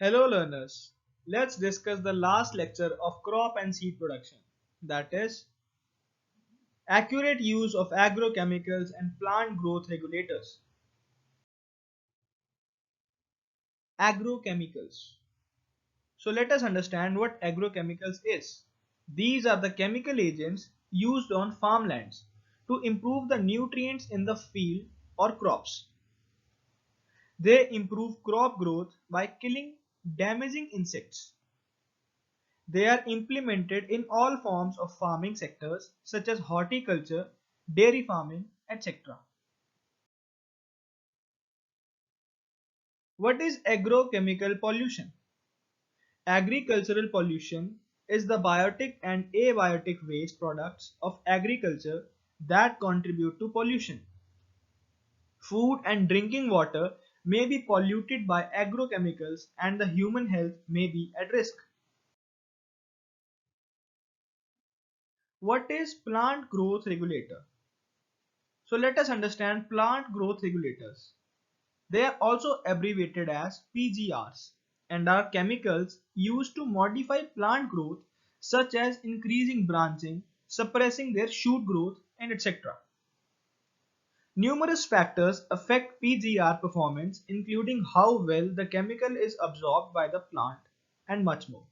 Hello learners, let's discuss the last lecture of crop and seed production, that is, accurate use of agrochemicals and plant growth regulators. Agrochemicals. So let us understand what agrochemicals is. These are the chemical agents used on farmlands to improve the nutrients in the field or crops. They improve crop growth by killing damaging insects. They are implemented in all forms of farming sectors such as horticulture, dairy farming, etc. What is agrochemical pollution? Agricultural pollution is the biotic and abiotic waste products of agriculture that contribute to pollution. Food and drinking water may be polluted by agrochemicals and the human health may be at risk. What is plant growth regulator? So let us understand plant growth regulators. They are also abbreviated as PGRs and are chemicals used to modify plant growth such as increasing branching, suppressing their shoot growth, and etc. Numerous factors affect PGR performance including how well the chemical is absorbed by the plant and much more.